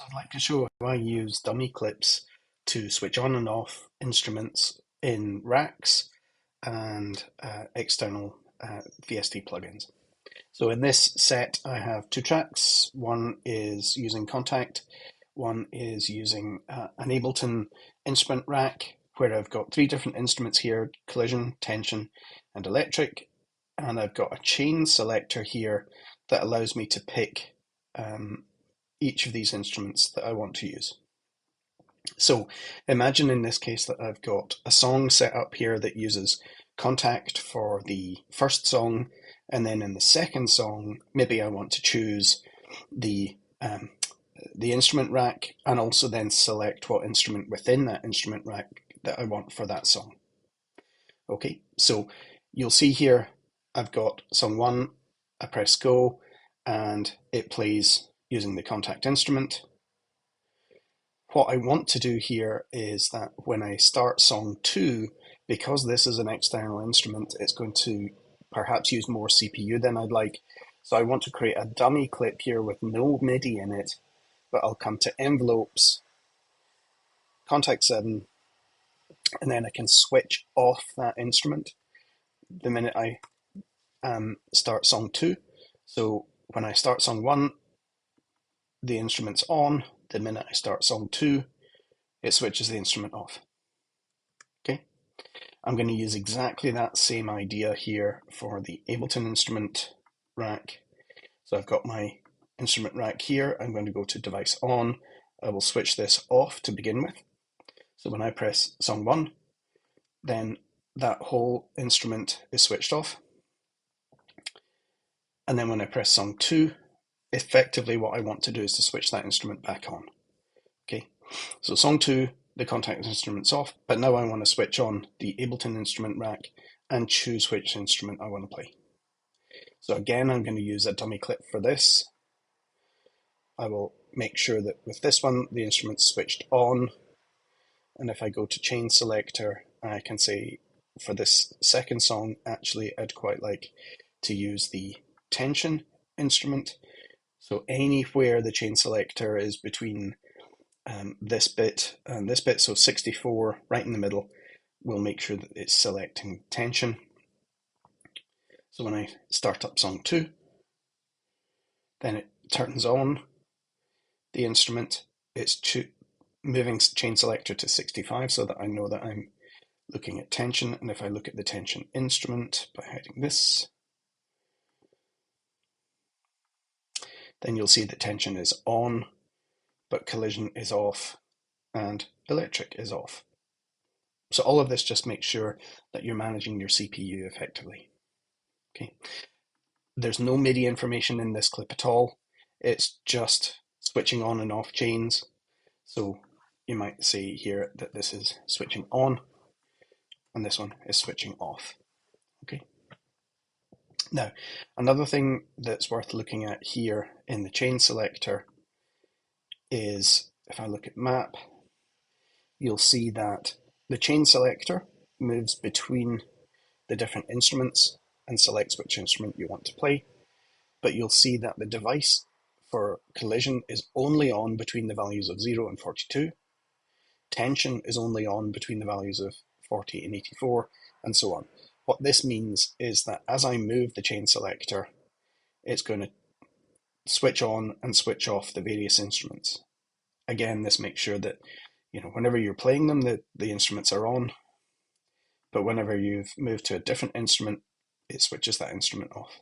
I'd like to show how I use dummy clips to switch on and off instruments in racks and external VST plugins. So in this set I have two tracks. One is using Contact, one is using an Ableton Instrument Rack, where I've got three different instruments here: collision, tension and electric, and I've got a chain selector here that allows me to pick each of these instruments that I want to use. So imagine in this case that I've got a song set up here that uses Contact for the first song, and then in the second song maybe I want to choose the instrument rack and also then select what instrument within that instrument rack that I want for that song. Okay, so you'll see here I've got song 1, I press go and it plays using the Contact instrument. What I want to do here is that when I start song 2, because this is an external instrument, it's going to perhaps use more CPU than I'd like. So I want to create a dummy clip here with no MIDI in it, but I'll come to Envelopes, Contact 7, and then I can switch off that instrument the minute I start song 2. So when I start song 1, the instrument's on. The minute I start song 2, it switches the instrument off. Okay, I'm going to use exactly that same idea here for the Ableton Instrument Rack. So I've got my instrument rack here. I'm going to go to device on. I will switch this off to begin with. So when I press song 1, then that whole instrument is switched off. And then when I press song 2, effectively what I want to do is to switch that instrument back on. Okay, so song 2, the Contact instrument's off, but now I want to switch on the Ableton Instrument Rack and choose which instrument I want to play. So again, I'm going to use a dummy clip for this. I will make sure that with this one, the instrument's switched on. And if I go to chain selector, I can say for this second song, actually, I'd quite like to use the tension instrument. So anywhere the chain selector is between this bit and this bit, so 64 right in the middle, we'll make sure that it's selecting tension. So when I start up song 2, then it turns on the instrument. It's moving chain selector to 65 so that I know that I'm looking at tension. And if I look at the tension instrument by hiding this, then you'll see that tension is on, but collision is off and electric is off. So all of this just makes sure that you're managing your CPU effectively. Okay, there's no MIDI information in this clip at all. It's just switching on and off chains. So you might see here that this is switching on and this one is switching off. Okay. Now, another thing that's worth looking at here in the chain selector is, if I look at map, you'll see that the chain selector moves between the different instruments and selects which instrument you want to play. But you'll see that the device for collision is only on between the values of 0 and 42. Tension is only on between the values of 40 and 84, and so on. What this means is that as I move the chain selector, it's going to switch on and switch off the various instruments. Again, this makes sure that, whenever you're playing them, the instruments are on, but whenever you've moved to a different instrument, it switches that instrument off.